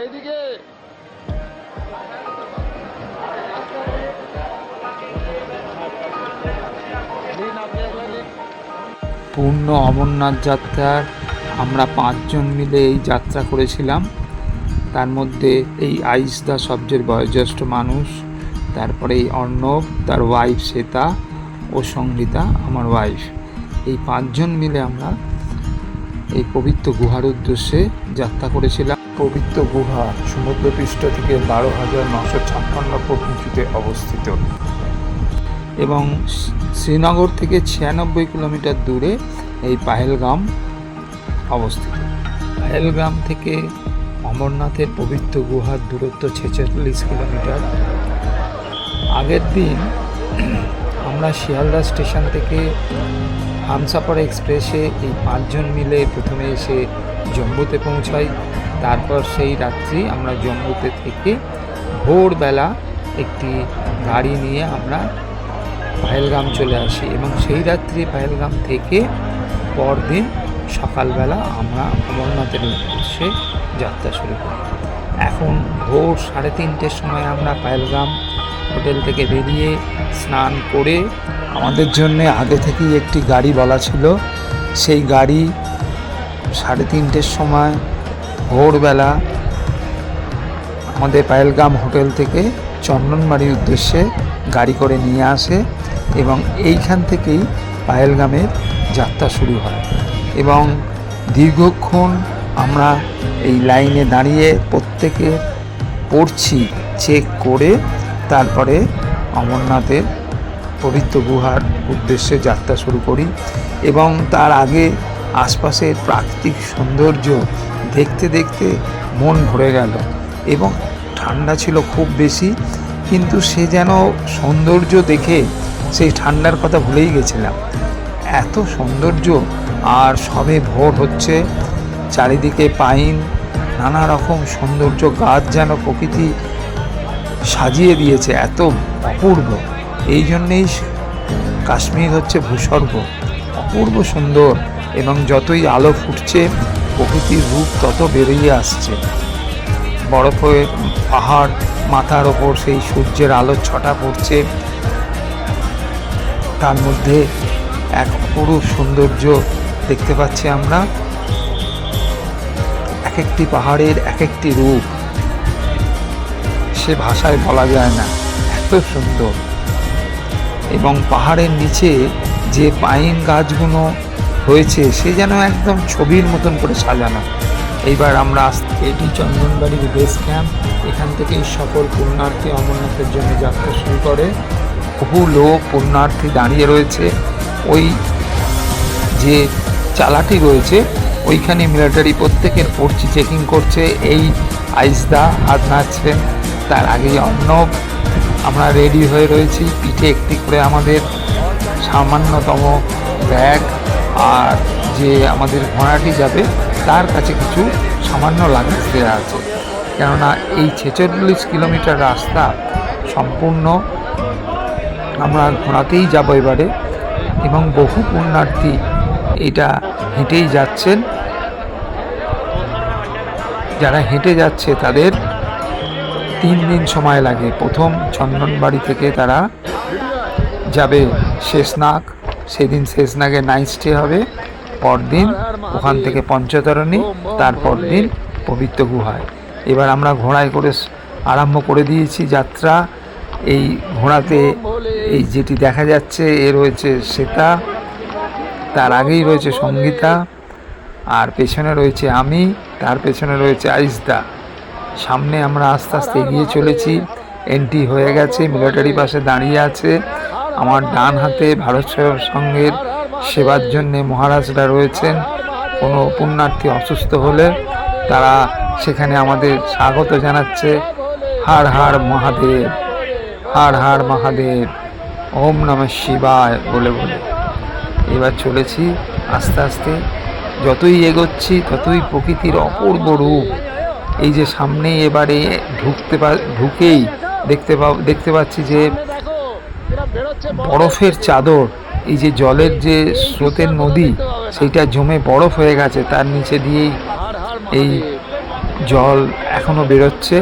এইদিকে পূর্ণ অমরনাথ যাত্রার আমরা 5 জন মিলে এই যাত্রা করেছিলাম। তার মধ্যে এই আইসদা সবচেয়ে বয়োজ্যেষ্ঠ মানুষ, তারপরে এই অর্ণব, তার ওয়াইফ শ্বেতা ও সঙ্গীতা আমার ওয়াইফ, এই 5 জন মিলে আমরা এই পবিত্র গুহার উদ্দেশ্যে যাত্রা করেছিলাম। পবিত্র গুহা সমুদ্রপৃষ্ঠ থেকে 12,956 ফুট উঁচুতে অবস্থিত এবং শ্রীনগর থেকে 96 কিলোমিটার দূরে এই পাহেলগাম অবস্থিত। পাহেলগাম থেকে অমরনাথের পবিত্র গুহার দূরত্ব 46 কিলোমিটার। আগের দিন আমরা শিয়ালদা স্টেশন থেকে হামসাফার এক্সপ্রেসে এই 5 জন মিলে প্রথমে এসে জম্মুতে পৌঁছাই। তারপর সেই রাত্রি আমরা জম্মুতে থেকে ভোরবেলা একটি গাড়ি নিয়ে আমরা পাহেলগাম চলে আসি এবং সেই রাত্রি পাহেলগাম থেকে পরদিন সকালবেলা আমরা অমরনাথের উদ্দেশ্যে যাত্রা শুরু করি। এখন ভোর 3:30টার সময় আমরা পাহেলগাম হোটেল থেকে বেরিয়ে স্নান করে, আমাদের জন্য আগে থেকেই একটি গাড়ি বলা ছিল, সেই গাড়ি 3:30টার সময় ভোরবেলা আমাদের পাহেলগাম হোটেল থেকে চন্দনবাড়ির উদ্দেশ্যে গাড়ি করে নিয়ে আসে এবং এইখান থেকেই পাহেলগামের যাত্রা শুরু হয়। এবং দীর্ঘক্ষণ আমরা এই লাইনে দাঁড়িয়ে প্রত্যেকে পড়ছি চেক করে তারপরে অমরনাথের পবিত্র গুহার উদ্দেশ্যে যাত্রা শুরু করি। এবং তার আগে আশপাশের প্রাকৃতিক সৌন্দর্য দেখতে দেখতে মন ভরে গেল এবং ঠান্ডা ছিল খুব বেশি, কিন্তু সে যেন সৌন্দর্য দেখে সেই ঠান্ডার কথা ভুলেই গেছিলাম। এত সৌন্দর্য, আর সবে ভোর হচ্ছে, চারিদিকে পাইন, নানা রকম সৌন্দর্য, গাছ যেন প্রকৃতি সাজিয়ে দিয়েছে, এত অপূর্ব। এই জন্যেই কাশ্মীর হচ্ছে ভূস্বর্গ, অপূর্ব সুন্দর। এবং যতই আলো ফুটছে প্রকৃতির রূপ তত বেরিয়ে আসছে। বরফের পাহাড় মাথার ওপর সেই সূর্যের আলোর ছটা পড়ছে, তার মধ্যে এক অপরূপ সৌন্দর্য দেখতে পাচ্ছি আমরা। এক একটি পাহাড়ের এক একটি রূপ, সে ভাষায় বলা যায় না, এত সুন্দর। এবং পাহাড়ের নিচে যে পাইন গাছগুলো হয়েছে সে যেন একদম ছবির মতন করে সাজানো। এইবার আমরা এটি চন্দনবাড়ির বেস ক্যাম্প, এখান থেকেই সকল পুণ্যার্থী অমরনাথের জন্য যাত্রা শুরু করে। বহু লোক পুণ্যার্থী দাঁড়িয়ে রয়েছে, ওই যে চালাটি রয়েছে ওইখানে মিলিটারি প্রত্যেকের পড়ছি চেকিং করছে। এই আইসদা হাত নাড়ছেন, তার আগেই অর্ণব। আমরা রেডি হয়ে রয়েছি, পিঠে একটি করে আমাদের সামান্যতম ব্যাগ, আর যে আমাদের ঘোড়াটি যাবে তার কাছে কিছু সামান্য লাগেজ দেওয়া আছে, কেননা এই 46 কিলোমিটার রাস্তা সম্পূর্ণ আমরা ঘোড়াতেই যাব এবারে। এবং বহু পুণ্যার্থী এটা হেঁটেই যাচ্ছেন। যারা হেঁটে যাচ্ছে তাদের 3 দিন সময় লাগে। প্রথম চন্দনবাড়ি থেকে তারা যাবে শেষনাগ, সেদিন শেষনাগে নাইট স্টে হবে, পরদিন ওখান থেকে পঞ্চতরণী, তারপর দিন পবিত্র গুহায়। এবার আমরা ঘোড়ায় করে আরম্ভ করে দিয়েছি যাত্রা। এই ঘোড়াতে এই যেটি দেখা যাচ্ছে এ রয়েছে শ্বেতা, তার আগেই রয়েছে সঙ্গীতা, আর পেছনে রয়েছে আমি, তার পেছনে রয়েছে আইসদা। সামনে আমরা আস্তে আস্তে এগিয়ে চলেছি। এন্ট্রি হয়ে গেছে, মিলিটারি পাশে দাঁড়িয়ে আছে। আমার ডান হাতে ভারত সেবা সংঘের সেবার জন্যে মহারাজরা রয়েছেন। কোনো পুণ্যার্থী অসুস্থ হলে তারা সেখানে আমাদের স্বাগত জানাচ্ছে, হর হর মহাদেব, হর হর মহাদেব, ওম নমঃ শিবায় বলে বলে। এবার চলেছি আস্তে আস্তে, যতই এগোচ্ছি ততই প্রকৃতির অপূর্ব রূপ। এই যে সামনে এবারে ঢুকেই দেখতে পাচ্ছি যে বরফের চাদর, এই যে জলের যে স্রোতের নদী সেইটা জমে বরফ হয়ে গেছে, তার নিচে দিয়েই এই জল এখনো বেরোচ্ছে,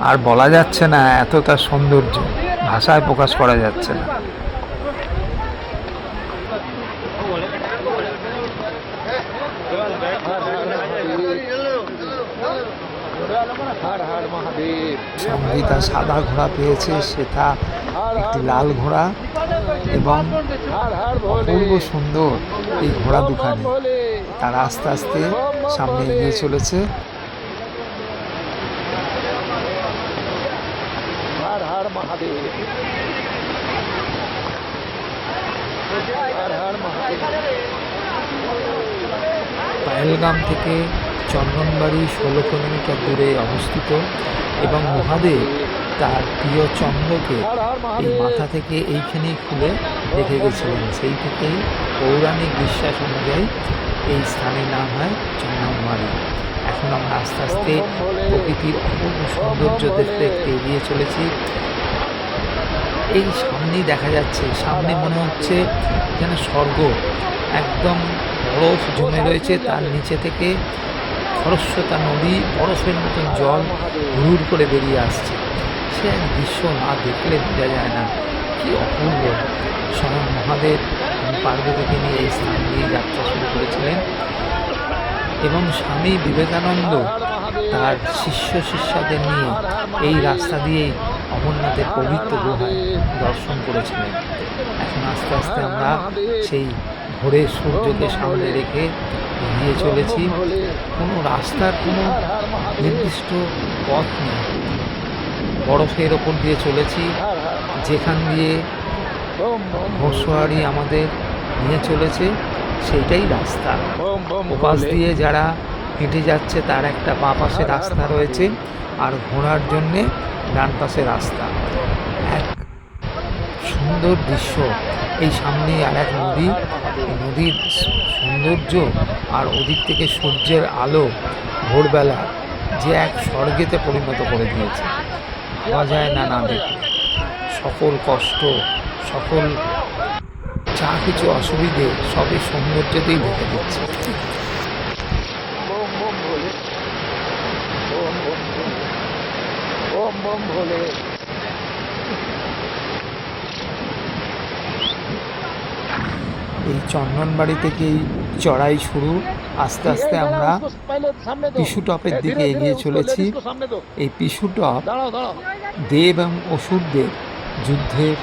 আর বলা যাচ্ছে না এতটা সৌন্দর্য, ভাষায় প্রকাশ করা যাচ্ছে না। সঙ্গীতা সাদা ঘোড়া পেয়েছে, সেটা একটি লাল ঘোড়া, এবং অপূর্ব সুন্দর এই ঘোড়া দুখানে। তারা আস্তে আস্তে সামনে এগিয়ে চলেছে। পায়েলগাম থেকে চন্দনবাড়ি 16 কিলোমিটার দূরে অবস্থিত, এবং মহাদেব তার প্রিয় চন্দ্রকে এই মাথা থেকে এইখানেই খুলে রেখে গেছিলেন। সেই থেকেই পৌরাণিক বিশ্বাস অনুযায়ী এই স্থানের নাম হয় চন্দনবাড়ি। এখন আমরা আস্তে আস্তে প্রকৃতির অপূর্ব সৌন্দর্য দেখতে দেখতে এগিয়ে চলেছি। এই সামনেই দেখা যাচ্ছে, সামনে মনে হচ্ছে যেন স্বর্গ, একদম বরফ জমে রয়েছে, তার নিচে থেকে খরস্রোতা নদী, বরফের মতন জল হুড় করে বেরিয়ে আসছে। সে এক দৃশ্য না দেখলে বোঝা যায় না, কি অপূর্ব। স্বয়ং মহাদেব পার্বতীকে নিয়ে এই স্থান দিয়ে যাত্রা শুরু করেছিলেন, এবং স্বামী বিবেকানন্দ তার শিষ্য শিষ্যাদের নিয়ে এই রাস্তা দিয়েই অমরনাথের পবিত্র গুহায় দর্শন করেছিলেন। এখন আস্তে আস্তে আমরা সেই ভোরের সূর্যকে সামনে রেখে এগিয়ে চলেছি। কোনো রাস্তার কোনো নির্দিষ্ট পথ নেই, বরফের ওপর দিয়ে চলেছি, যেখান দিয়ে ঘোড়সওয়ারি আমাদের নিয়ে চলেছে সেইটাই রাস্তা। ওপাশ দিয়ে যারা হেঁটে যাচ্ছে তার একটা বাঁ পাশে রাস্তা রয়েছে, আর ঘোড়ার জন্যে ডান পাশে রাস্তা। এক সুন্দর দৃশ্য। এই সামনে আর এক নদী, নদীর সৌন্দর্য আর ওদিক থেকে সূর্যের আলো ভোরবেলা যে এক স্বর্গেতে পরিণত করে দিয়েছে, ভাবা যায় না না দেখে। সকল কষ্ট, সকল যা কিছু অসুবিধে সবই সৌন্দর্যতেই দেখে দিচ্ছে। এই চন্দনবাড়ি থেকেই চড়াই শুরু। আস্তে আস্তে আমরা পিছু টপের দিকে এগিয়ে চলেছি। এই পিছু টপ দেব এবং অসুরদের যুদ্ধের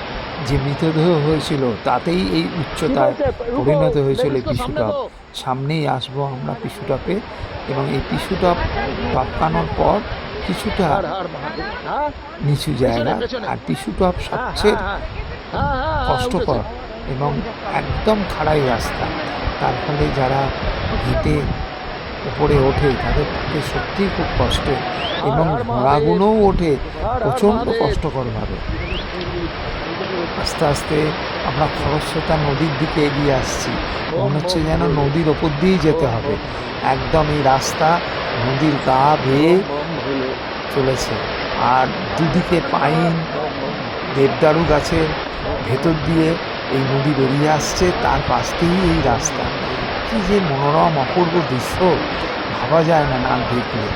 যে মৃতদেহ হয়েছিল তাতেই এই উচ্চতায় পরিণত হয়েছিল পিছু টপ। সামনেই আসবো আমরা পিছু টপে, এবং এই পিছু টপ টপকানোর পর কিছুটা নিচু জায়গা, আর পিছু টপ সবচেয়ে কষ্টকর এবং একদম খাড়াই রাস্তা। তার ফলে যারা হেঁটে উপরে ওঠে তাদের পক্ষে সত্যিই খুব কষ্ট, এবং ঘোড়াগুলোও ওঠে প্রচণ্ড কষ্টকরভাবে। আস্তে আস্তে আমরা খরস্রোতা নদীর দিকে এগিয়ে আসছি, মনে হচ্ছে যেন নদীর ওপর দিয়েই যেতে হবে। একদম এই রাস্তা নদীর গা বেয়ে চলেছে, আর দুদিকে পাইন, দেবদারু গাছের ভেতর দিয়ে এই নদী বেরিয়ে আসছে, তার পাশ দিয়েই এই রাস্তা। কি যে মনোরম অপূর্ব দৃশ্য, ভাবা যায় না না দেখলে।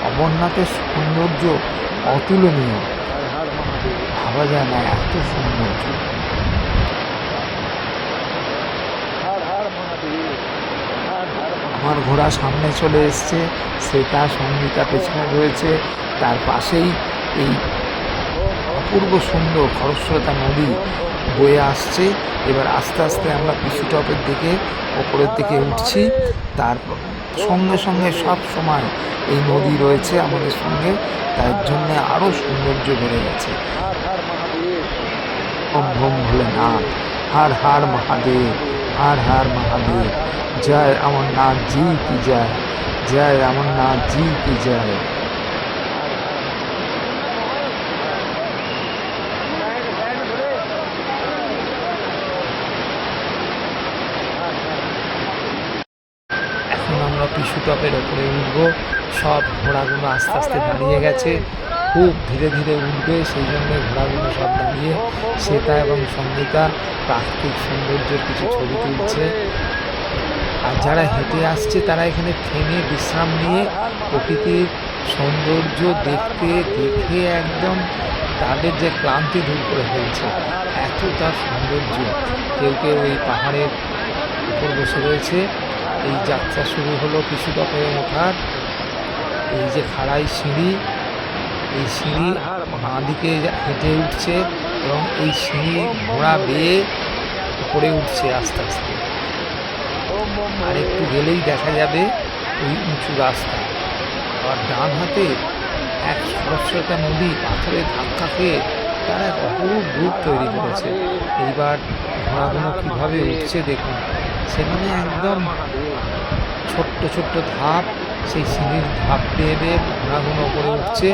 অমরনাথের সৌন্দর্য অতুলনীয়, ভাবা যায় না এত সৌন্দর্য। আমার ঘোড়া সামনে চলে এসছে, সেটা সঙ্গীতা পেছনে রয়েছে, তার পাশেই এই অপূর্ব সুন্দর খরস্রোতা নদী বয়ে আসছে। এবার আস্তে আস্তে আমরা পিছু টপের দিকে ওপরের দিকে উঠছি। তার সঙ্গে সঙ্গে সব সময় এই নদী রয়েছে আমাদের সঙ্গে, তার জন্যে আরও সৌন্দর্য বেড়ে গেছে। ওম ভোম ভোলেনাথ, হর হর মহাদেব, হর হর মহাদেব, জয় অমরনাথ জি কি জয়, জয় অমরনাথ জি কি জয়। এখন আমরা পিছু টপের ওপরে উঠবো। সব ঘোড়াগুলো আস্তে আস্তে দাঁড়িয়ে গেছে, খুব ধীরে ধীরে উঠবে, সেই জন্য ঘোড়াগুলো সব দাঁড়িয়ে শ্বেতা এবং সঙ্গীতা প্রাকৃতিক সৌন্দর্যের কিছু ছবি তুলছে। আর যারা হেঁটে আসছে তারা এখানে থেমে বিশ্রাম নিয়ে প্রকৃতির সৌন্দর্য দেখে একদম তাদের যে ক্লান্তি দূর করে ফেলছে। এত তার সৌন্দর্য। কেউ কেউ এই পাহাড়ের উপর বসে রয়েছে। এই যাত্রা শুরু হলো পিছু টপে ওঠার। এই যে খাড়াই সিঁড়ি, এই সিঁড়ি বাঁ দিকে হেঁটে উঠছে এবং এই সিঁড়ি ঘোড়া বেয়ে উপরে উঠছে আস্তে আস্তে। আর একটু গেলেই দেখা যাবে ওই উঁচু রাস্তা। আর ডান হাতে এক সরস্বতা নদী পাথরে ধাক্কা খেয়ে তারা এক অপরূপ রূপ তৈরি করেছে। এইবার ঘোড়াগুলো কীভাবে উঠছে দেখুন। সেখানে একদম ছোট্ট ছোট্ট ধাপ, সেই সিঁড়ির ধাপ বেয়ে বেয়ে ঘোড়াগুলো ওপরে উঠছে।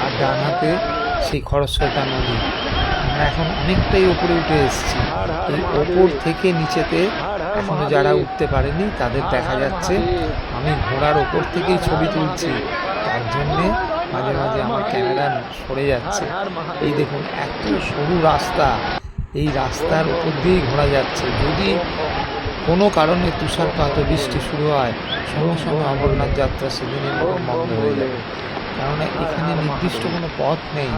আর ডান হাতে সেই খরস্রোতা নদী। আমরা এখন অনেকটাই ওপরে উঠে এসেছি। এই ওপর থেকে নিচেতে এখনো যারা উঠতে পারেনি তাদের দেখা যাচ্ছে। আমি ঘোড়ার ওপর থেকেই ছবি তুলছি, তার জন্যে মাঝে মাঝে আমার ক্যামেরা সরে যাচ্ছে। এই দেখুন এত সরু রাস্তা, এই রাস্তার উপর দিয়েই ঘোড়া যাচ্ছে। যদি কোনো কারণে তুষারপাত ও বৃষ্টি শুরু হয়, সঙ্গে সঙ্গে অমরনাথ যাত্রা সেদিনের মতো বন্ধ হয়ে যাবে। কেননা এখানে নির্দিষ্ট কোনো পথ নেই,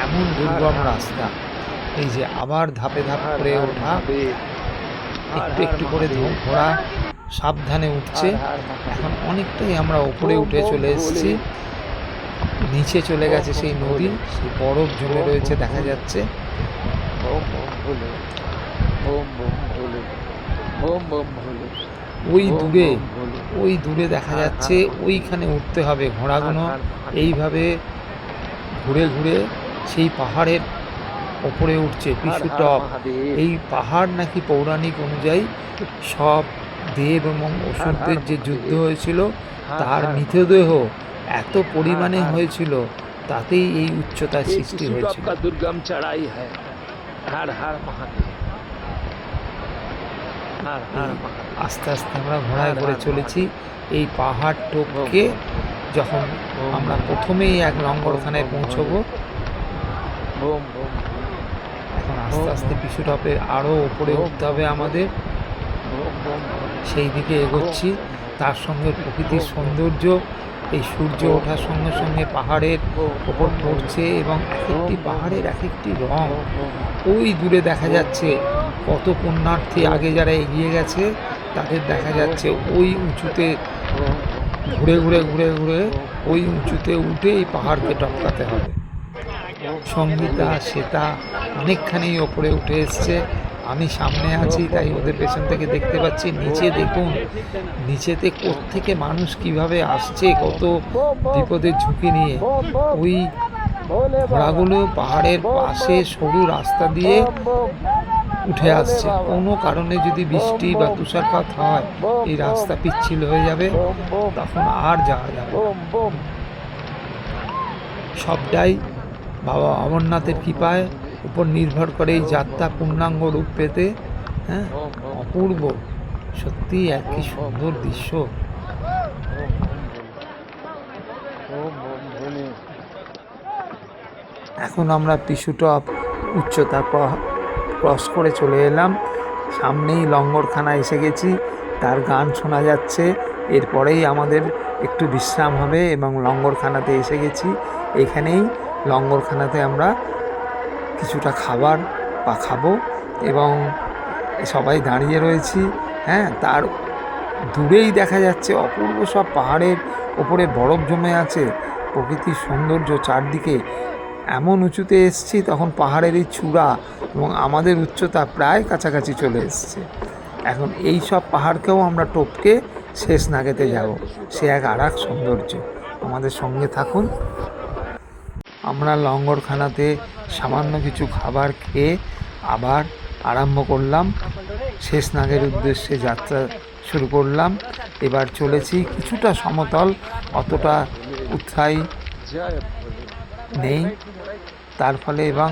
এমন দুর্গম রাস্তা। এই যে আবার ধাপে ধাপে করে ওঠা, একটু একটু করে ঘোড়া সাবধানে উঠছে। এখন অনেকটাই আমরা উপরে উঠে চলে এসেছি। নিচে চলে গেছে সেই নদী, সেই বরফ জমে রয়েছে দেখা যাচ্ছে। ওই দূরে দেখা যাচ্ছে, ওইখানে উঠতে হবে। ঘোড়াগুলো এইভাবে ঘুরে ঘুরে সেই পাহাড়ের ওপরে উঠছে পিছু টপ। এই পাহাড় নাকি পৌরাণিক অনুযায়ী সব দেব এবং অসুরদের যে যুদ্ধ হয়েছিল তার মৃতদেহ এত পরিমাণে হয়েছিল, তাতেই এই উচ্চতার সৃষ্টি হয়েছিল। দুর্গম চড়াই হয়। আস্তে আস্তে আমরা ঘোড়ায় করে চলেছি। এই পাহাড় টপকে যখন আমরা প্রথমেই এক লঙ্গরখানায় পৌঁছবো, এখন আস্তে আস্তে পিছু টপে আরও ওপরে উঠতে হবে আমাদের। সেই দিকে এগোচ্ছি। তার সঙ্গে প্রকৃতির সৌন্দর্য, এই সূর্য ওঠার সঙ্গে সঙ্গে পাহাড়ের ওপর পড়ছে এবং এক একটি পাহাড়ের এক একটি রং। ওই দূরে দেখা যাচ্ছে কত পুণ্যার্থী আগে যারা এগিয়ে গেছে তাদের দেখা যাচ্ছে ওই উঁচুতে ঘুরে ঘুরে ঘুরে ঘুরে ওই উঁচুতে উঠে এই পাহাড়কে টপকাতে হবে। সঙ্গীতা শ্বেতা অনেকখানি ওপরে উঠে এসছে। আমি সামনে আছি তাই ওদের পেছন থেকে দেখতে পাচ্ছি। নিচে দেখুন, নিচেতে কোত্থেকে মানুষ কিভাবে আসছে, কত বিপদের ঝুঁকি নিয়ে। ওই ঘোড়াগুলো পাহাড়ের পাশে সরু রাস্তা দিয়ে উঠে আসছে। কোনো কারণে যদি বৃষ্টি বা তুষারপাত হয় এই রাস্তা পিচ্ছিল হয়ে যাবে, তখন আর যাওয়া যাবে। সবটাই বাবা অমরনাথের কৃপায় উপর নির্ভর করে এই যাত্রা পূর্ণাঙ্গ রূপ পেতে। হ্যাঁ, অপূর্ব, সত্যি এক কি সুন্দর দৃশ্য। এখন আমরা পিছু টপ উচ্চতা ক্রস করে চলে এলাম। সামনেই লঙ্গরখানা এসে গেছি, তার গান শোনা যাচ্ছে। এরপরেই আমাদের একটু বিশ্রাম হবে এবং লঙ্গরখানাতে এসে গেছি। এখানেই লঙ্গরখানাতে আমরা কিছুটা খাবার বা খাবো এবং সবাই দাঁড়িয়ে রয়েছি। হ্যাঁ, তার দূরেই দেখা যাচ্ছে অপূর্ব সব পাহাড়ের ওপরে বরফ জমে আছে। প্রকৃতির সৌন্দর্য চারদিকে। এমন উঁচুতে এসছি তখন পাহাড়ের এই চূড়া এবং আমাদের উচ্চতা প্রায় কাছাকাছি চলে এসছে। এখন এই সব পাহাড়কেও আমরা টপকে শেষ নাগেতে যাব। সে এক আর এক সৌন্দর্য। আমাদের সঙ্গে থাকুন। আমরা লঙ্গরখানাতে সামান্য কিছু খাবার খেয়ে আবার আরম্ভ করলাম। শেষ নাগের উদ্দেশ্যে যাত্রা শুরু করলাম। এবার চলেছি কিছুটা সমতল, অতটা উৎসাহী নেই, তার ফলে এবং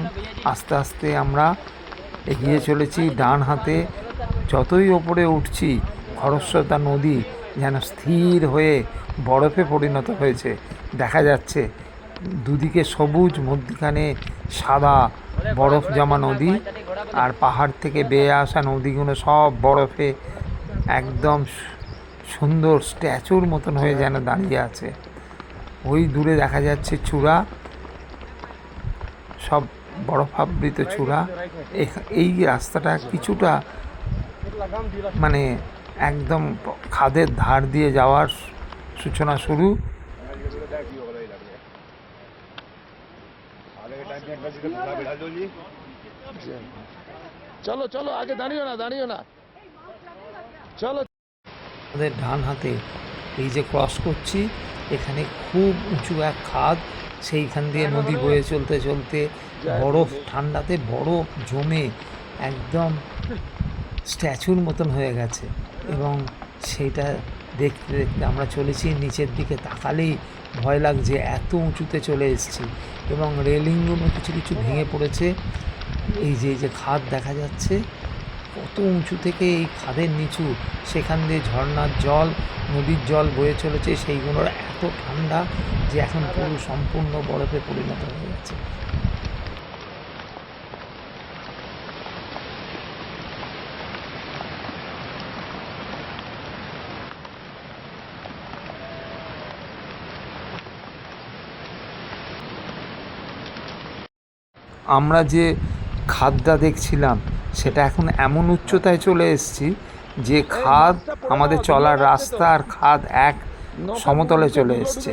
আস্তে আস্তে আমরা এগিয়ে চলেছি। ডান হাতে যতই ওপরে উঠছি খরস্রোতা নদী যেন স্থির হয়ে বরফে পরিণত হয়েছে। দেখা যাচ্ছে দুদিকে সবুজ, মধ্যখানে সাদা বরফ জমা নদী। আর পাহাড় থেকে বেয়ে আসা নদীগুলো সব বরফে একদম সুন্দর স্ট্যাচুর মতন হয়ে যেন দাঁড়িয়ে আছে। ওই দূরে দেখা যাচ্ছে চূড়া, সব বরফাবৃত চূড়া। এই রাস্তাটা কিছুটা মানে একদম খাদের ধার দিয়ে যাওয়ার সূচনা শুরু। চলো চলো, আগে দাঁড়িও না, চলো। আমাদের ডান হাতে এই যে ক্রস করছি, এখানে খুব উঁচু এক খাদ, সেইখান দিয়ে নদী বয়ে চলতে চলতে বরফ ঠান্ডাতে বরফ জমে একদম স্ট্যাচুর মতন হয়ে গেছে। এবং সেইটা দেখতে দেখতে আমরা চলেছি। নিচের দিকে তাকালেই ভয় লাগছে, এত উঁচুতে চলে এসেছি। এবং রেলিংগুলো কিছু কিছু ভেঙে পড়েছে। এই যে খাদ দেখা যাচ্ছে, কত উঁচু থেকে এই খাদের নিচু, সেখান দিয়ে ঝর্ণার জল, নদীর জল বয়ে চলেছে। সেইগুলোর এত ঠান্ডা যে এখন পুরো সম্পূর্ণ বরফে পরিণত হয়ে গেছে। আমরা যে খাদটা দেখছিলাম সেটা এখন এমন উচ্চতায় চলে এসেছি যে খাদ আমাদের চলার রাস্তা আর খাদ এক সমতলে চলে এসছে।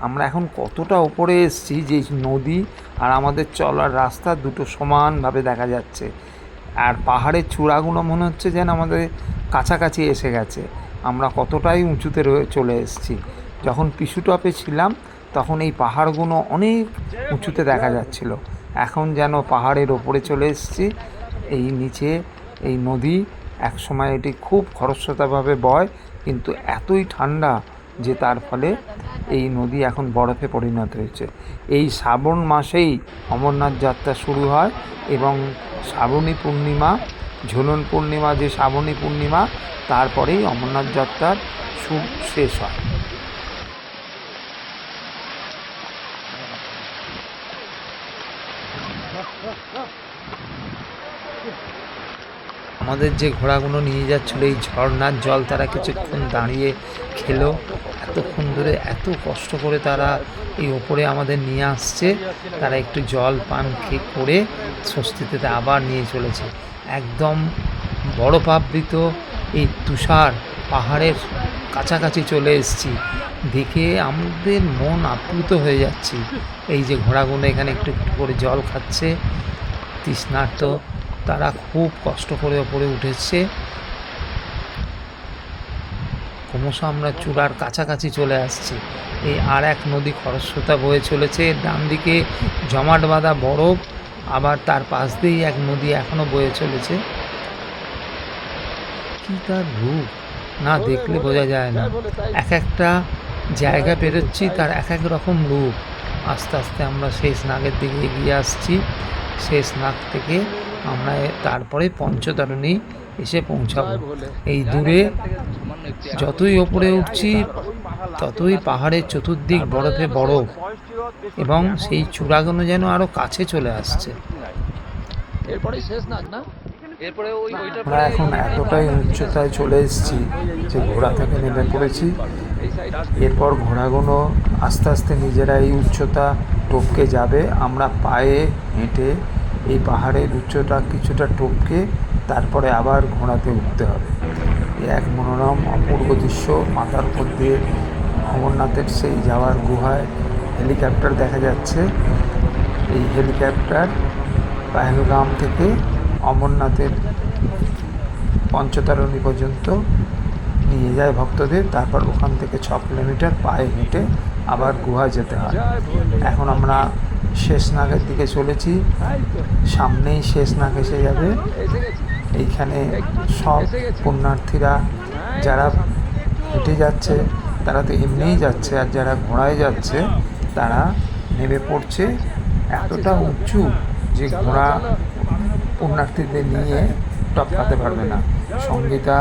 আমরা এখন কতটা উপরে এসেছি যে নদী আর আমাদের চলার রাস্তা দুটো সমানভাবে দেখা যাচ্ছে। আর পাহাড়ের চূড়াগুলো মনে হচ্ছে যেন আমাদের কাছাকাছি এসে গেছে। আমরা কতটাই উঁচুতে চলে এসেছি। যখন পিছু টপে ছিলাম তখন এই পাহাড়গুলো অনেক উঁচুতে দেখা যাচ্ছিল। এখন যেন পাহাড়ের ওপরে চলে এসেছি। এই নিচে এই নদী, একসময় এটি খুব খরস্রোতাভাবে বয়, কিন্তু এতই ঠান্ডা যে তার ফলে এই নদী এখন বরফে পরিণত হয়েছে। এই শ্রাবণ মাসেই অমরনাথ যাত্রা শুরু হয় এবং শ্রাবণী পূর্ণিমা, ঝুলন পূর্ণিমা যে শ্রাবণী পূর্ণিমা, তারপরেই অমরনাথ যাত্রার শেষ হয়। আমাদের যে ঘোড়াগুলো নিয়ে যাচ্ছিলো এই ঝর্ণার জল তারা কিছুক্ষণ দাঁড়িয়ে খেলো। এতক্ষণ ধরে এত কষ্ট করে তারা এই ওপরে আমাদের নিয়ে আসছে। তারা একটু জল পান করে স্বস্তিতে আবার নিয়ে চলেছে। একদম বরফাবৃত এই তুষার পাহাড়ের কাছাকাছি চলে এসেছি দেখে আমাদের মন আপ্লুত হয়ে যাচ্ছে। এই যে ঘোড়াগুলো এখানে একটু একটু করে জল খাচ্ছে, তৃষ্ণার্ত। তারা খুব কষ্ট করে ওপরে উঠেছে। ক্রমশ আমরা চূড়ার কাছাকাছি চলে আসছি। এই আর এক নদী খরস্রোতা বয়ে চলেছে, ডান দিকে জমাট বাঁধা বরফ, আবার তার পাশ দিয়েই এক নদী এখনো বয়ে চলেছে। কি তার রূপ না দেখলে বোঝা যায় না। এক একটা জায়গা পেরোচ্ছি তার এক এক রকম রূপ। আস্তে আস্তে আমরা শেষ নাগের দিকে এগিয়ে আসছি। শেষ নাগ থেকে আমরা তারপরে পঞ্চতারণী এসে পৌঁছাবো। এই দূরে যতই ওপরে উঠছি ততই পাহাড়ের চতুর্দিক বরফে বরফ, এবং সেই চূড়াগুলো যেন আরো কাছে চলে আসছে। আমরা এখন এতটাই উচ্চতায় চলে এসেছি যে ঘোড়া থেকে নেমে পড়েছি। এরপর ঘোড়াগুলো আস্তে আস্তে নিজেরা এই উচ্চতা টপকে যাবে। আমরা পায়ে হেঁটে এই পাহাড়ের উচ্চতা কিছুটা টপকে তারপরে আবার ঘোড়াতে উঠতে হবে। এক মনোরম অপূর্ব দৃশ্য। মাথার উপর দিয়ে অমরনাথের সেই যাওয়ার গুহায় হেলিকপ্টার দেখা যাচ্ছে। এই হেলিকপ্টার পহেলগাম থেকে অমরনাথের পঞ্চতারণী পর্যন্ত নিয়ে যায় ভক্তদের। তারপর ওখান থেকে 6 কিলোমিটার পায়ে হেঁটে আবার গুহা যেতে হয়। এখন আমরা শেষনাগের দিকে চলেছি। সামনেই শেষনাগ এসে যাবে। এইখানে সব পুণ্যার্থীরা যারা হেঁটে যাচ্ছে তারা তো এমনিই যাচ্ছে, আর যারা ঘোড়ায় যাচ্ছে তারা নেমে পড়ছে। এতটা উঁচু যে ঘোড়া পুণ্যার্থীদের নিয়ে টপকাতে পারবে না। সঙ্গীতা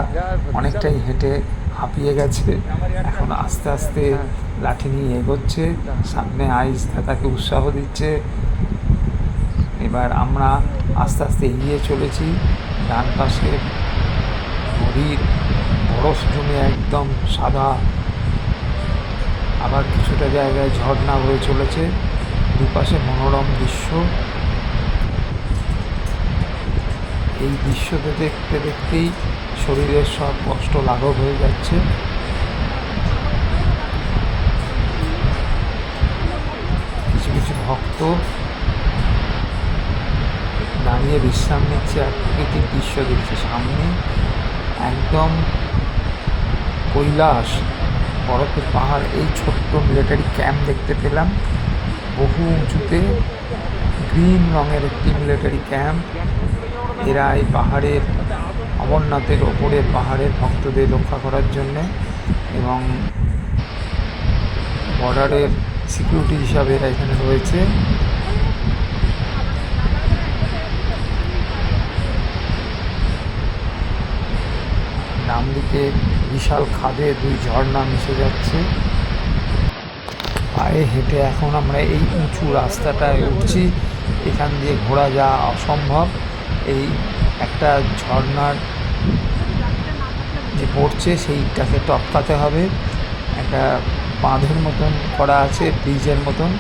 অনেকটাই হেঁটে হাঁপিয়ে গেছে, এখন আস্তে আস্তে লাঠি নিয়ে এগোচ্ছে। সামনে আইস তাকে উৎসাহ দিচ্ছে। এবার আমরা আস্তে আস্তে এগিয়ে চলেছি। ডান পাশে নদীর বরফ জমে একদম সাদা, আবার কিছুটা জায়গায় ঝর্ণা বয়ে চলেছে, দুপাশে মনোরম দৃশ্য। এই দৃশ্যতে দেখতে দেখতেই শরীরের সব কষ্ট লাঘব হয়ে যাচ্ছে। কিছু কিছু ভক্ত দাঁড়িয়ে বিশ্রাম নিচ্ছে আর প্রকৃতির দৃশ্য দেখছে। সামনে একদম কৈলাস, বরফের পাহাড়। এই ছোট্ট মিলিটারি ক্যাম্প দেখতে পেলাম বহু উঁচুতে, গ্রিন রঙের একটি মিলিটারি ক্যাম্প। এরা এই পাহাড়ের, অমরনাথের ওপরের পাহাড়ের ভক্তদের রক্ষা করার জন্যে এবং বর্ডারের সিকিউরিটি হিসাবে এরা এখানে রয়েছে। ডান দিকে বিশাল খাদে দুই ঝর্ণা মিশে যাচ্ছে। পায়ে হেঁটে এখন আমরা এই উঁচু রাস্তাটায় উঠছি। এখান দিয়ে ঘোরা যাওয়া অসম্ভব। এই একটা ঝর্ণার যে পড়ছে সেইটাকে টপকাতে হবে। একটা বাঁধের মতন করা আছে, ব্রিজের মতন।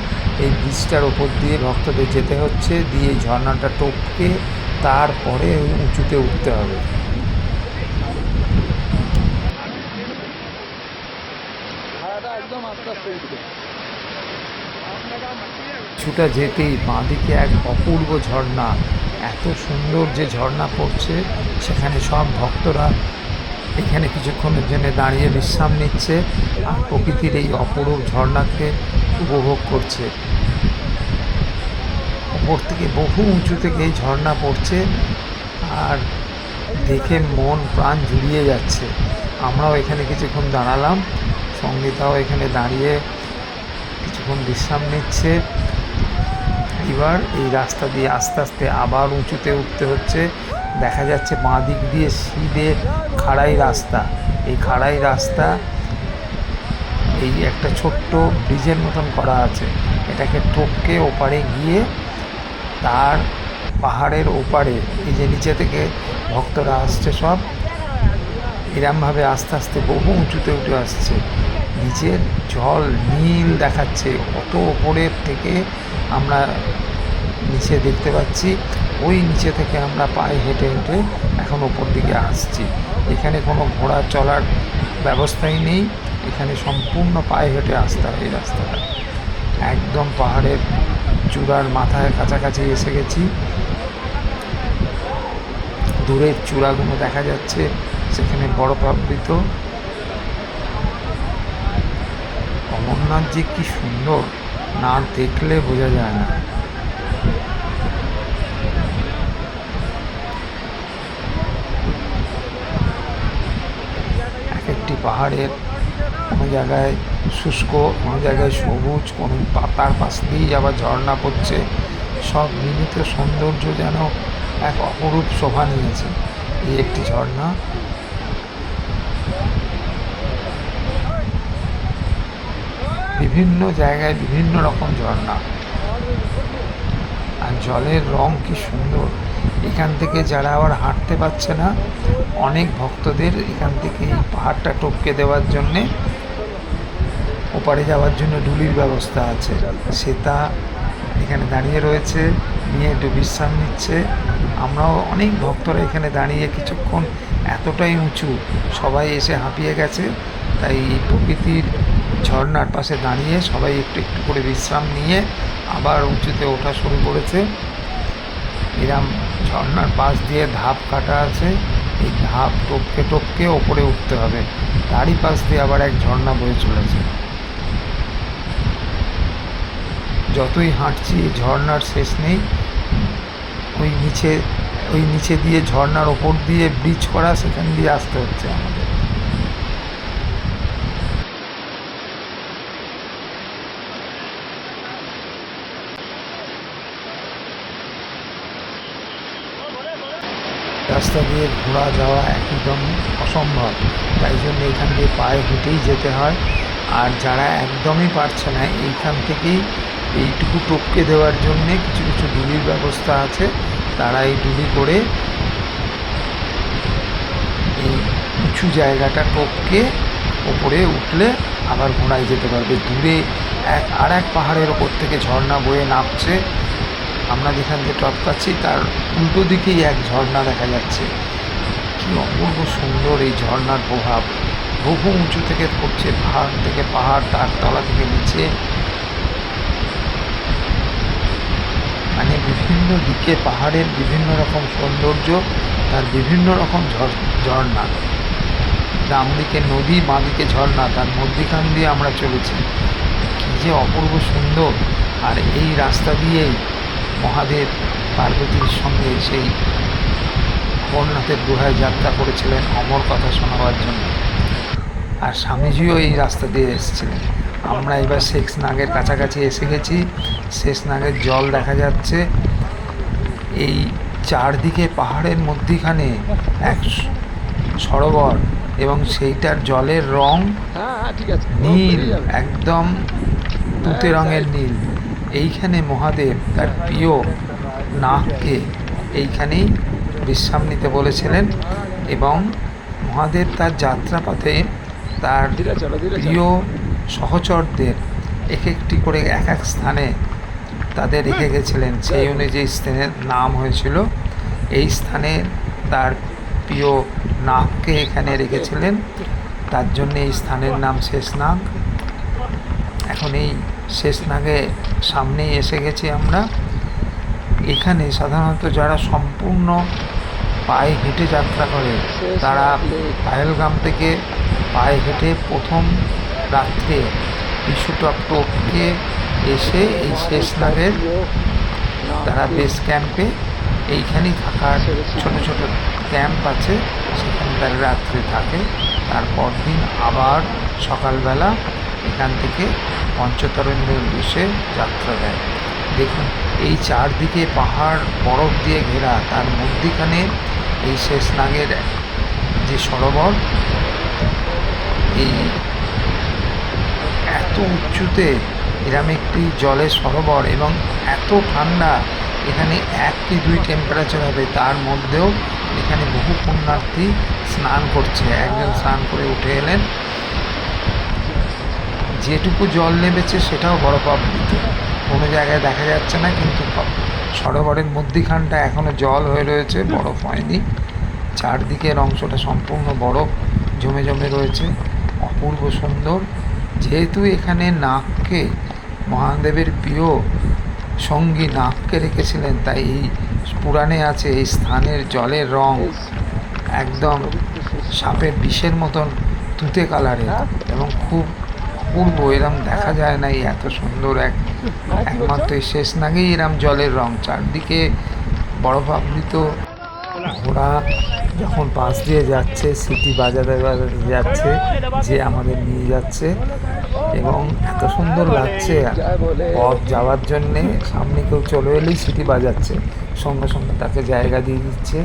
এই ব্রিজটার ওপর দিয়ে ভক্তদের যেতে হচ্ছে, দিয়ে ঝর্ণাটা টপকে তারপরে ওই উঁচুতে উঠতে হবে। কিছুটা যেতেই বাঁদিকে এক অপূর্ব ঝর্ণা, এত সুন্দর যে ঝর্ণা পড়ছে। সেখানে সব ভক্তরা এখানে কিছুক্ষণের জন্য দাঁড়িয়ে বিশ্রাম নিচ্ছে আর প্রকৃতির এই অপরূপ ঝর্ণাকে উপভোগ করছে। ওপর থেকে বহু উঁচু থেকে এই ঝর্ণা পড়ছে আর দেখে মন প্রাণ জুড়িয়ে যাচ্ছে। আমরাও এখানে কিছুক্ষণ দাঁড়ালাম, সঙ্গীতাও এখানে দাঁড়িয়ে কিছুক্ষণ বিশ্রাম নিচ্ছে। এবার এই রাস্তা দিয়ে আস্তে আস্তে আবার উঁচুতে উঠতে হচ্ছে। দেখা যাচ্ছে বাঁ দিক দিয়ে সিধে খাড়াই রাস্তা। এই খাড়াই রাস্তা, এই একটা ছোট্ট ব্রিজের মতন করা আছে, এটাকে টপকে ওপারে গিয়ে তার পাহাড়ের ওপারে এই যে নিচে থেকে ভক্তরা আসছে সব এরমভাবে আস্তে আস্তে বহু উঁচুতে উঠে আসছে। নিচের জল নীল দেখাচ্ছে, অত ওপরের থেকে আমরা নিচে দেখতে পাচ্ছি। ওই নিচে থেকে আমরা পায়ে হেঁটে হেঁটে এখন ওপর দিকে আসছি। এখানে কোনো ঘোড়া চলার ব্যবস্থাই নেই, এখানে সম্পূর্ণ পায়ে হেঁটে আসতে হয়। এই রাস্তাটা একদম পাহাড়ের চূড়ার মাথায় কাছাকাছি এসে গেছি। দূরের চূড়াগুলো দেখা যাচ্ছে, সেখানে বরফাবৃত। অমরনাথ যে কি সুন্দর, না দেখলে বোঝা যায় না। এক একটি পাহাড়ের কোনো জায়গায় শুষ্ক, কোনো জায়গায় সবুজ, কোনো পাতার পাশ দিয়েই আবার ঝর্ণা পড়ছে। সব মিলিত সৌন্দর্য যেন এক অপরূপ শোভা নিয়েছে। এই একটি ঝর্ণা। বিভিন্ন জায়গায় বিভিন্ন রকম ঝর্ণা, আর জলের রং কি সুন্দর। এখান থেকে যারা আবার হাঁটতে পারছে না, অনেক ভক্তদের এখান থেকে এই পাহাড়টা টপকে দেওয়ার জন্যে ওপারে যাওয়ার জন্য ডুলির ব্যবস্থা আছে। সেটা এখানে দাঁড়িয়ে রয়েছে, নিয়ে একটু বিশ্রাম নিচ্ছে। আমরাও অনেক ভক্তরা এখানে দাঁড়িয়ে কিছুক্ষণ, এতটাই উঁচু সবাই এসে হাঁপিয়ে গেছে, তাই এই প্রকৃতির ঝর্ণার পাশে দাঁড়িয়ে সবাই একটু একটু করে বিশ্রাম নিয়ে আবার উঁচুতে ওঠা শুরু করেছে। এরম ঝর্ণার পাশ দিয়ে ধাপ কাটা আছে, এই ধাপ টপকে টপকে ওপরে উঠতে হবে। তারই পাশ দিয়ে আবার এক ঝর্ণা বয়ে চলেছে। যতই হাঁটছি ঝর্ণার শেষ নেই। ওই নিচে দিয়ে ঝর্ণার ওপর দিয়ে ব্রিজ করা, সেখান দিয়ে আসতে হচ্ছে আমাদের। রাস্তা দিয়ে ঘোরা যাওয়া একদম অসম্ভব, তাই জন্য এখান দিয়ে পায়ে হেঁটেই যেতে হয়। আর যারা একদমই পারছে না, এইখান থেকেই এইটুকু টপকে দেওয়ার জন্যে কিছু কিছু ডুলির ব্যবস্থা আছে, তারা এই ডুবি করে এই উঁচু জায়গাটা টপকে ওপরে উঠলে আবার ঘোড়ায় যেতে পারবে। দূরে আর এক পাহাড়ের ওপর থেকে ঝর্ণা বয়ে নামছে। আমরা যেখান থেকে টপকাচ্ছি তার উল্টো দিকেই এক ঝর্ণা দেখা যাচ্ছে। কি অপূর্ব সুন্দর এই ঝর্ণার প্রভাব, বহু উঁচু থেকে পড়ছে, পাহাড় থেকে পাহাড়, তার তলা থেকে নিচে, মানে বিভিন্ন দিকে পাহাড়ের বিভিন্ন রকম সৌন্দর্য, তার বিভিন্ন রকম ঝর্ণা। ডান দিকে নদী, বাঁ দিকে ঝর্ণা, তার মধ্যিখান দিয়ে আমরা চলেছি। কী যে অপূর্ব সুন্দর। আর এই রাস্তা দিয়েই মহাদেব পার্বতীর সঙ্গে সেই অমরনাথের গুহায় যাত্রা করেছিলেন অমর কথা শোনাবার জন্য। আর স্বামীজিও এই রাস্তা দিয়ে এসেছিলেন। আমরা এবার শেষনাগের কাছাকাছি এসে গেছি। শেষনাগের জল দেখা যাচ্ছে। এই চারদিকে পাহাড়ের মধ্যিখানে এক সরোবর, এবং সেইটার জলের রং নীল, একদম তুতে রঙের নীল। এইখানে মহাদেব তার প্রিয় নাগকে এইখানেই বিশ্রাম নিতে বলেছিলেন, এবং মহাদেব তার যাত্রাপথে তার প্রিয় সহচরদের এক একটি করে এক এক স্থানে তাদের রেখে গেছিলেন। সেই অনুযায়ী স্থানের নাম হয়েছিল। এই স্থানে তার প্রিয় নাগকে এখানে রেখেছিলেন, তার জন্য এই স্থানের নাম শেষনাগ। এখন এই শেষনাগে সামনেই এসে গেছি আমরা। এখানে সাধারণত যারা সম্পূর্ণ পায়ে হেঁটে যাত্রা করে তারা পাহেলগাম থেকে পায়ে হেঁটে প্রথম রাত্রে বিশুটপ টপকে এসে এই শেষনাগের তারা বেস ক্যাম্পে এইখানেই থাকার ছোট ছোট ক্যাম্প আছে, সেখানে তারা রাত্রে থাকে। তারপর দিন আবার সকালবেলা এখান থেকে পঞ্চতরণের উদ্দেশ্যে যাত্রা দেয়। দেখুন এই চারদিকে পাহাড় বরফ দিয়ে ঘেরা, তার মধ্যিখানে এই শেষনাগের যে সরোবর, এই এত উঁচুতে এরম একটি জলের সরোবর, এবং এত ঠান্ডা। এখানে 1 কি 2 টেম্পারেচার হবে, তার মধ্যেও এখানে বহু পুণ্যার্থী স্নান করছে। একজন স্নান করে উঠে এলেন, যেটুকু জল নেমেছে সেটাও বরফাবৃত, কোনো জায়গায় দেখা যাচ্ছে না, কিন্তু সরোবরের মধ্যিখানটা এখনও জল হয়ে রয়েছে, বরফ হয়নি। চারদিকের অংশটা সম্পূর্ণ বরফ জমে জমে রয়েছে, অপূর্ব সুন্দর। যেহেতু এখানে নাগকে, মহাদেবের প্রিয় সঙ্গী নাগকে রেখেছিলেন, তাই এই পুরাণে আছে এই স্থানের জলের রং একদম সাপের বিষের মতন তুতে কালারের, এবং খুব অপূর্ব। এরম দেখা যায় না, এই এত সুন্দর একমাত্র এই শেষনাগেই এরম জলের রং। চারদিকে বরফাবৃত। ঘোড়া যখন পাশ দিয়ে যাচ্ছে, সিটি বাজাতে বাজাতে যাচ্ছে, যে আমাদের নিয়ে যাচ্ছে, এবং এত সুন্দর লাগছে পথ যাওয়ার জন্যে। সামনে কেউ চলে এলেই সিটি বাজাচ্ছে, সঙ্গে সঙ্গে তাকে জায়গা দিয়ে দিচ্ছে।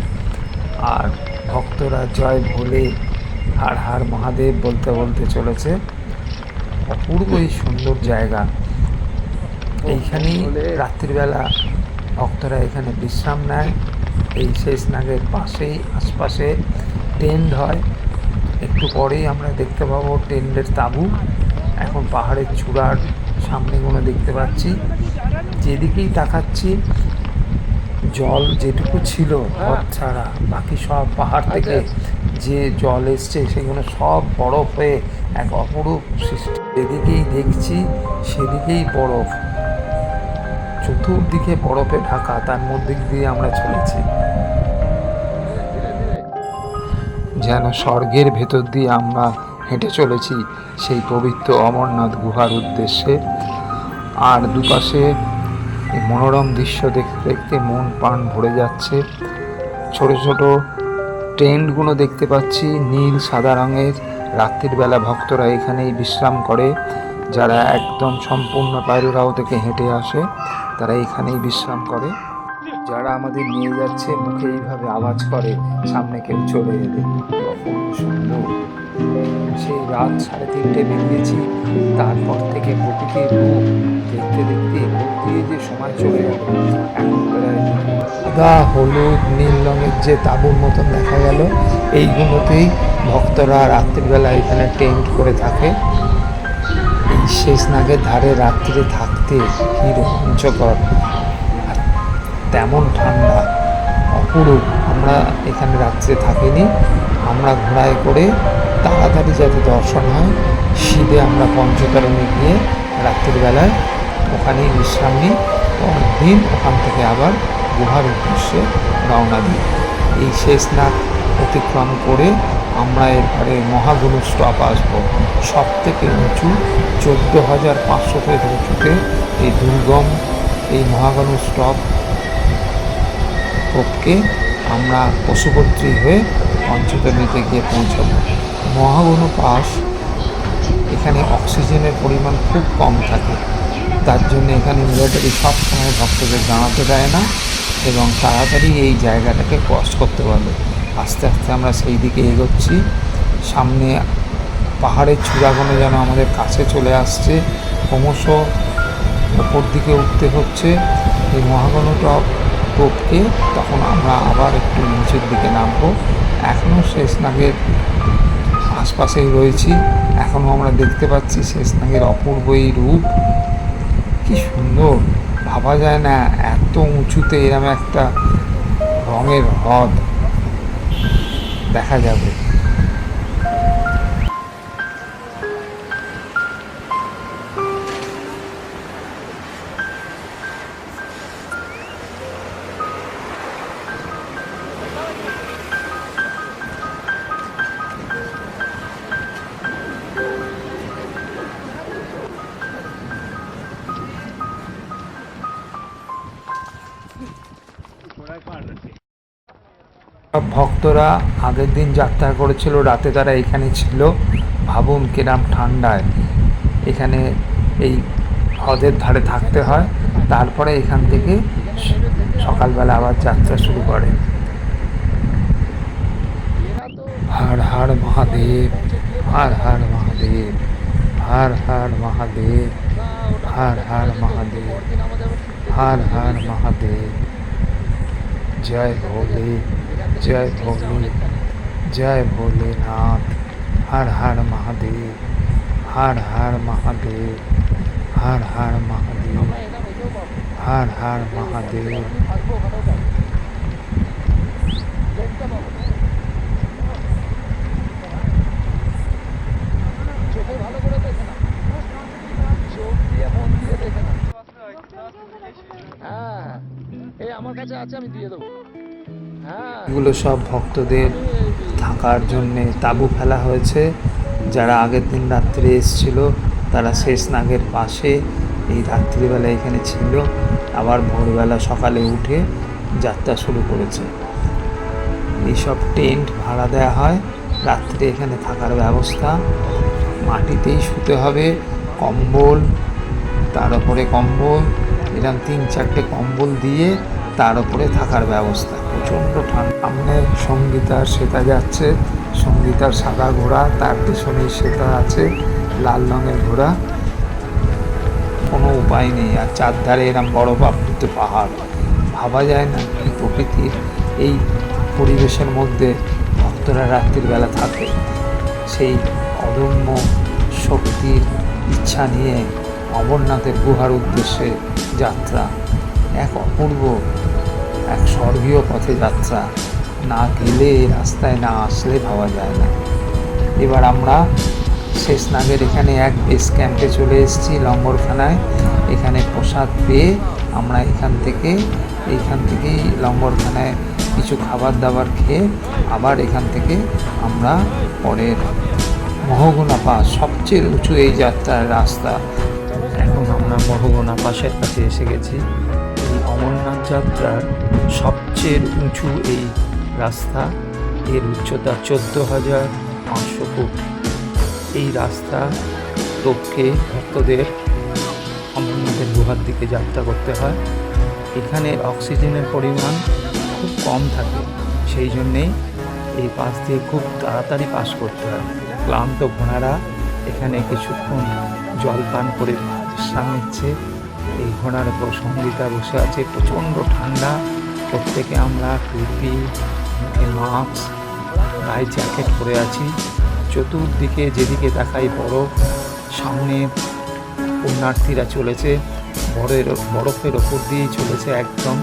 আর ভক্তরা জয় ভোলে, হার হার মহাদেব বলতে বলতে চলেছে। অপূর্ব এই সুন্দর জায়গা। এইখানেই রাত্রিবেলা ভক্তরা এখানে বিশ্রাম নেয়। এই শেষনাগের পাশেই আশপাশে টেন্ট হয়। একটু পরেই আমরা দেখতে পাবো টেন্টের তাঁবু। এখন পাহাড়ের চূড়ার সামনেগুলো দেখতে পাচ্ছি, যেদিকেই তাকাচ্ছি জল যেটুকু ছিল পথ ছাড়া, বাকি সব পাহাড় থেকে যে জল এসছে সেগুলো সব বরফ হয়ে এক অপরূপ সৃষ্টি। যেদিকেই দেখছি সেদিকেই বরফ, চতুর্দিকে বরফে ঢাকা, তার মধ্যে দিয়ে আমরা চলেছি। যেন স্বর্গের ভেতর দিয়ে আমরা হেঁটে চলেছি সেই পবিত্র অমরনাথ গুহার উদ্দেশ্যে। আর দুপাশে এই মনোরম দৃশ্য দেখতে দেখতে মন প্রাণ ভরে যাচ্ছে। ছোট ছোট টেন্টগুলো দেখতে পাচ্ছি নীল সাদা রঙের। রাত্রির বেলা ভক্তরা এখানেই বিশ্রাম করে। যারা একদম সম্পূর্ণ পায়রাগাঁও থেকে হেঁটে আসে তারা এখানেই বিশ্রাম করে। যারা আমাদের নিয়ে যাচ্ছে মুখে এইভাবে আওয়াজ করে সামনে কেউ চলে এলে। অপূর্ব সুন্দর। সেই রাত 3:30 বেরিয়েছি। তারপর থেকে প্রকৃতির রূপ দেখতে দেখতে দিয়ে যে সময় চলে গেল। এখন প্রায় সাদা হলুদ নীল রঙের যে তাঁবুর মতন দেখা গেল, এইগুলোতেই ভক্তরা রাত্রিবেলা এখানে টেন্ট করে থাকে। এই শেষনাগের ধারে রাত্রিরে থাকতে কী রোমাঞ্চকর, আর তেমন ঠান্ডা, অপরূপ। আমরা এখানে রাত্রে থাকিনি, আমরা ঘোড়ায় করে তাড়াতাড়ি যাতে দর্শন হয় শীতে আমরা পঞ্চতরণে গিয়ে রাত্রিবেলায় ওখানেই বিশ্রাম নিই। পরের দিন ওখান থেকে আবার গুহার উদ্দেশ্যে রওনা দিই। এই শেষনাগ অতিক্রম করে আমরা এরপরে মহাগুরু স্টপ আসবো। সব থেকে উঁচু 14,500 ফিট উঁচুতে এই দুর্গম এই মহাগুরু স্টপ টপকে আমরা পশুপত্রী হয়ে পঞ্চতরণীতে গিয়ে পৌঁছাবো। মহাগুরু পাস, এখানে অক্সিজেনের পরিমাণ খুব কম থাকে, তার জন্য এখানে মিলিটারি সবসময় ভক্তদের দাঁড়াতে দেয় না এবং তাড়াতাড়ি এই জায়গাটাকে ক্রস করতে বলে। আস্তে আস্তে আমরা সেই দিকে এগোচ্ছি। সামনে পাহাড়ের চূড়াগুলো যেন আমাদের কাছে চলে আসছে, ক্রমশ ওপর দিকে উঠতে হচ্ছে। এই মহাগণ টপকে তখন আমরা আবার একটু নিচের দিকে নামবো। এখনও শেষনাগের আশপাশেই রয়েছি, এখনও আমরা দেখতে পাচ্ছি শেষনাগের অপূর্ব এই রূপ। কি সুন্দর, ভাবা যায় না এত উঁচুতে এরম একটা রঙের হ্রদ দেখা যাবে। সব ভক্তরা আগের দিন যাত্রা করেছিল, রাতে তারা এখানে ছিল। ভাবুন কিরাম ঠান্ডায় এখানে এই হ্রদের ধারে থাকতে হয়, তারপরে এখান থেকে সকালবেলা আবার যাত্রা শুরু করে। হর হর মহাদেব, হর হর মহাদেব, হর হর মহাদেব, হর হর মহাদেব, হর হর মহাদেব। জয় ভোলে, जय भोले, जय भोलेनाथ। हर हर महादेव, हर हर महादेव, हर हर महादेव, हर हर महादेव। আমার কাছে আছে, আমি দিয়ে দেবো। এগুলো সব ভক্তদের থাকার জন্যে তাঁবু ফেলা হয়েছে। যারা আগের দিন রাত্রে এসেছিল তারা শেষনাগের পাশে এই রাত্রিবেলা এখানে ছিল, আবার ভোরবেলা সকালে উঠে যাত্রা শুরু করেছে। এইসব টেন্ট ভাড়া দেওয়া হয়, রাত্রে এখানে থাকার ব্যবস্থা, মাটিতেই শুতে হবে, কম্বল, তার উপরে কম্বল, এরকম 3-4টে কম্বল দিয়ে তার উপরে থাকার ব্যবস্থা। প্রচণ্ড ঠান্ডা। সামনে সঙ্গীতার শ্বেতা যাচ্ছে, সঙ্গীতার সাদা ঘোড়া, তার পেছনেই শ্বেতা আছে লাল রঙের ঘোড়া। কোনো উপায় নেই। আর চারধারে এরম বড় আবৃত পাহাড়, ভাবা যায় না কি প্রকৃতির এই পরিবেশের মধ্যে ভক্তরা রাত্রির বেলা থাকে। সেই অদম্য শক্তির ইচ্ছা নিয়ে অমরনাথের গুহার উদ্দেশ্যে যাত্রা, এক অপূর্ব, এক স্বর্গীয় পথে যাত্রা। না গেলে রাস্তায় না আসলে ভাবা যায় না। এবার আমরা শেষনাগের এখানে এক বেস ক্যাম্পে চলে এসেছি, লঙ্গরখানায়। এখানে প্রসাদ পেয়ে আমরা এইখান থেকেই লঙ্গরখানায় কিছু খাবার দাবার খেয়ে আবার এখান থেকে আমরা পরের মহগুনা পাস, সবচেয়ে উঁচু এই যাত্রার রাস্তা। এখন আমরা মহগুনা পাসের কাছে এসে গেছি। এই অমরনাথ যাত্রার সবচেয়ে উঁচু এই রাস্তা, এর উচ্চতা 14,500 ফুট। এই রাস্তা টপকে ভক্তদের অমরনাথের গুহার দিকে যাত্রা করতে হয়। এখানে অক্সিজেনের পরিমাণ খুব কম থাকে, সেই জন্যেই এই পাশ দিয়ে খুব তাড়াতাড়ি পাস করতে হয়। ক্লান্ত ঘোড়ারা এখানে কিছুক্ষণ জল পান করে বিশ্রাম নিচ্ছে। এই ঘোড়ার উপর সঙ্গীতা বসে আছে। প্রচণ্ড ঠান্ডা, প্রত্যেকে আমরা টুপি, মুখে মাস্ক, গায়ে জ্যাকেট পরে আছি। চতুর্দিকে যেদিকে তাকাই বরফ, সামনে পুণ্যার্থীরা চলেছে, বরফের ওপর দিয়েই চলেছে। একদম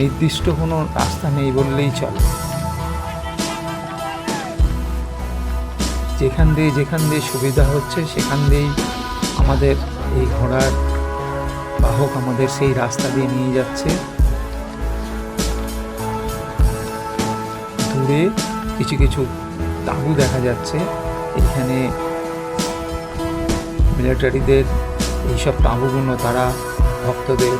নির্দিষ্ট কোনো রাস্তা নেই বললেই চলে। যেখান দিয়ে সুবিধা হচ্ছে সেখান দিয়েই আমাদের এই ঘোড়ার বাহক আমাদের সেই রাস্তা দিয়ে নিয়ে যাচ্ছে। দূরে কিছু কিছু তাঁবু দেখা যাচ্ছে। এখানে মিলিটারিদের এইসব তাঁবুগুলো তারা ভক্তদের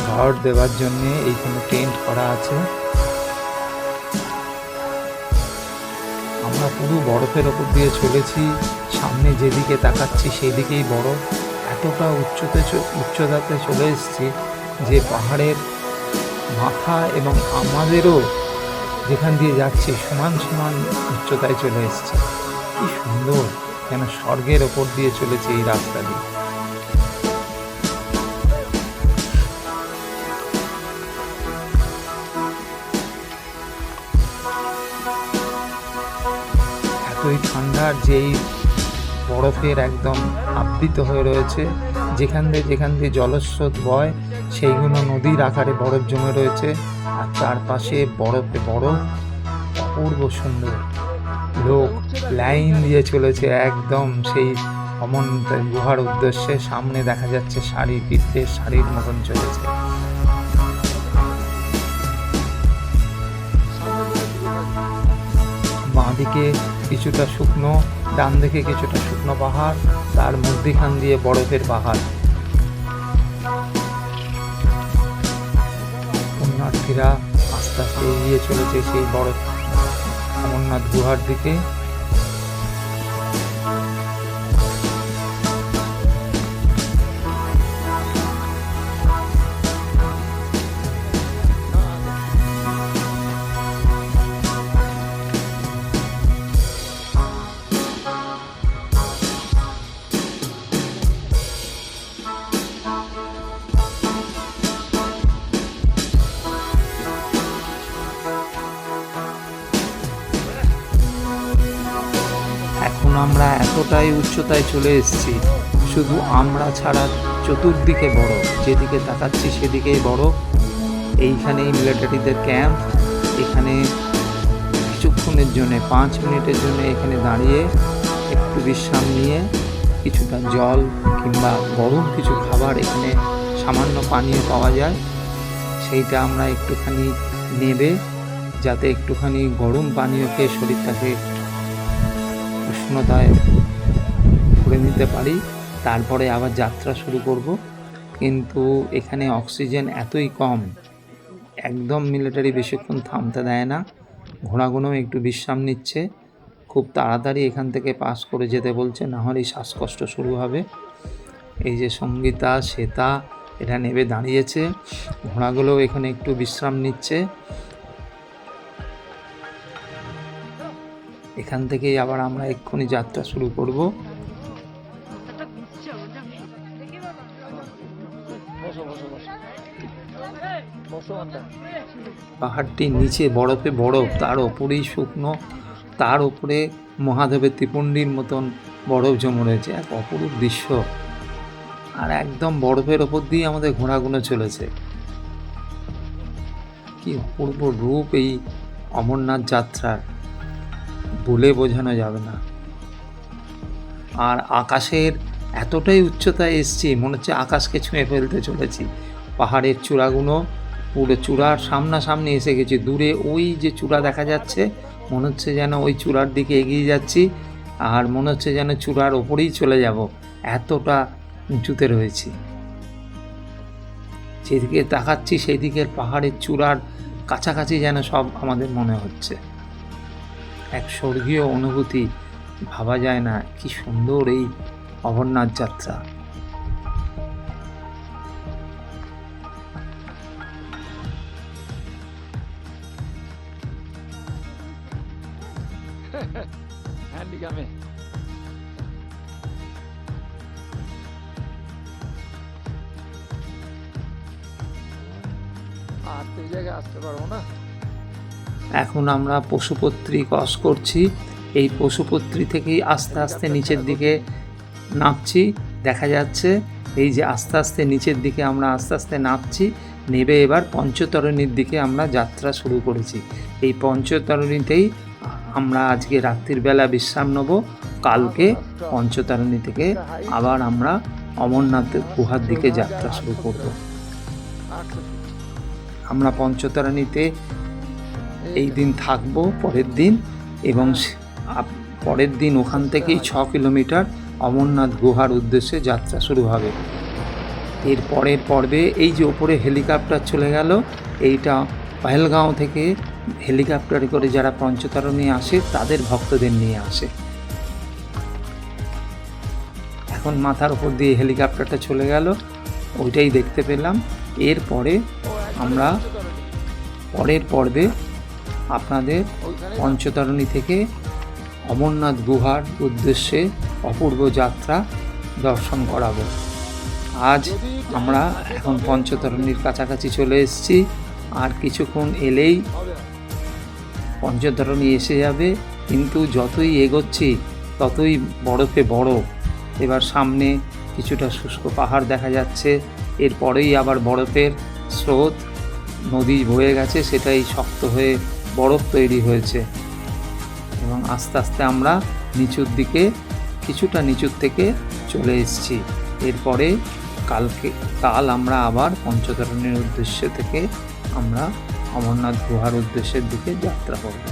গার্ড দেওয়ার জন্যে এইখানে টেন্ট করা আছে। আমরা পুরো বরফের ওপর দিয়ে চলেছি, সামনে যেদিকে তাকাচ্ছি সেদিকেই বরফ। এতটা উচ্চতাতে চলে এসেছি যে পাহাড়ের মাথা এবং আমাদেরও যেখান দিয়ে যাচ্ছি সমান সমান উচ্চতায় চলে এসেছি। কি সুন্দর, যেন স্বর্গের ওপর দিয়ে চলেছে এই রাস্তা দিয়ে। এতই ঠান্ডার যেই বরফের একদম আবৃত হয়ে রয়েছে, যেখান দিয়ে জলস্রোত বয় সেইগুলো নদীর আকারে বরফ জমে রয়েছে, আর চারপাশে বরফে বরফ, অপূর্ব সুন্দর। লোক লাইন দিয়ে চলেছে একদম সেই অমরনাথের গুহার উদ্দেশ্যে। সামনে দেখা যাচ্ছে শাড়ির মতন চলেছে। বাঁদিকে কিছুটা শুকনো, ডান দিকে কিছুটা শুকনো পাহাড়, তার মধ্যখান দিয়ে বরফের পাহাড়। পুণ্যার্থীরা আস্তে আস্তে এগিয়ে চলেছে সেই বরফ অমরনাথ গুহার দিকে। এখন আমরা এতটাই উচ্চতায় চলে এসেছি, শুধু আমরা ছাড়া চতুর্দিকে বরফ, যেদিকে তাকাচ্ছি সেদিকেই বরফ। এইখানেই মিলিটারিদের ক্যাম্প। এখানে কিছুক্ষণের জন্য 5 মিনিটের জন্য এখানে দাঁড়িয়ে একটু বিশ্রাম নিয়ে কিছুটা জল কিংবা গরম কিছু খাবার, এখানে সামান্য পানীয় পাওয়া যায়, সেইটা আমরা একটুখানি নেবে, যাতে একটুখানি গরম পানীয় খেয়ে শরীরটাকে উষ্ণতায় করে নিতে পারি। তারপরে আবার যাত্রা শুরু করব। কিন্তু এখানে অক্সিজেন এতই কম, একদম মিলিটারি বেশিক্ষণ থামতে দেয় না। ঘোড়াগুলো একটু বিশ্রাম নিচ্ছে, খুব তাড়াতাড়ি এখান থেকে পাস করে যেতে বলছে, না হলেই শ্বাসকষ্ট শুরু হবে। এই যে সঙ্গীতা, শ্বেতা এটা নেবে দাঁড়িয়েছে, ঘোড়াগুলো এখানে একটু বিশ্রাম নিচ্ছে। এখান থেকেই আবার আমরা এক্ষুনি যাত্রা শুরু করব। পাহাড়টির নিচে বরফে বরফ, তার ওপরেই শুকনো, তার ওপরে মহাদেবের ত্রিপুণ্ডির মতন বরফ জমে রয়েছে। এক অপরূপ দৃশ্য। আর একদম বরফের ওপর দিয়ে আমাদের ঘোড়াগুলো চলেছে। কি অপূর্ব রূপ এই অমরনাথ যাত্রার, বলে বোঝানো যাবে না। আর আকাশের এতটাই উচ্চতায় এসছি, মনে হচ্ছে আকাশকে ছুঁয়ে ফেলতে চলেছি। পাহাড়ের চূড়াগুলো পুরো চূড়ার সামনাসামনি এসে গেছি। দূরে ওই যে চূড়া দেখা যাচ্ছে, মনে হচ্ছে যেন ওই চূড়ার দিকে এগিয়ে যাচ্ছি, আর মনে হচ্ছে যেন চূড়ার ওপরেই চলে যাব, এতটা উঁচুতে রয়েছি। যেদিকে তাকাচ্ছি সেই দিকের পাহাড়ের চূড়ার কাছাকাছি যেন সব আমাদের মনে হচ্ছে। এক স্বর্গীয় অনুভূতি, ভাবা যায় না। কি সুন্দর এই অমরনাথ যাত্রা। হ্যান্ডিক্যামে আর তো এই জায়গায় আসতে পারবো না। এখন আমরা পশুপত্রী ক্রস করছি। এই পশুপত্রী থেকেই আস্তে আস্তে নিচের দিকে নামছি। দেখা যাচ্ছে এই যে আস্তে আস্তে নিচের দিকে আমরা আস্তে আস্তে নামছি, নেবে এবার পঞ্চতরণীর দিকে আমরা যাত্রা শুরু করেছি। এই পঞ্চতরণীতেই আমরা আজকে রাত্রির বেলা বিশ্রাম নেব। কালকে পঞ্চতরণী থেকে আবার আমরা অমরনাথের গুহার দিকে যাত্রা শুরু করব। 800 feet। আমরা পঞ্চতরণীতে এই দিন থাকবো, পরের দিন, এবং পরের দিন ওখান থেকেই 6 কিলোমিটার অমরনাথ গুহার উদ্দেশ্যে যাত্রা শুরু হবে। এর পরের পর্বে এই যে ওপরে হেলিকপ্টার চলে গেল, এইটা পহেলগাঁও থেকে হেলিকপ্টারে করে যারা পঞ্চতরণী আসে তাদের ভক্তদের নিয়ে আসে। এখন মাথার উপর দিয়ে হেলিকপ্টারটা চলে গেল, ওইটাই দেখতে পেলাম। এরপরে আমরা পরের পর্বে আপনাদের পঞ্চতরণী থেকে অমরনাথ গুহার উদ্দেশ্যে অপূর্ব যাত্রা দর্শন করাবো। আজ আমরা এখন পঞ্চতরণীর কাছাকাছি চলে এসেছি। আর কিছুক্ষণ এলেই পঞ্চতরণী এসে যাবে, কিন্তু যতই এগোচ্ছি ততই বরফে বরফ। এবার সামনে কিছুটা শুষ্ক পাহাড় দেখা যাচ্ছে, এরপরেই আবার বরফের স্রোত, নদী বয়ে গেছে, সেটাই শক্ত হয়ে বরফ তৈরি হয়েছে। এবং আস্তে আস্তে আমরা নিচুর দিকে, কিছুটা নিচুর থেকে চলে এসেছি। এরপরে কাল আমরা আবার পঞ্চতরণীর উদ্দেশ্য থেকে আমরা অমরনাথ গুহার উদ্দেশ্যের দিকে যাত্রা করব।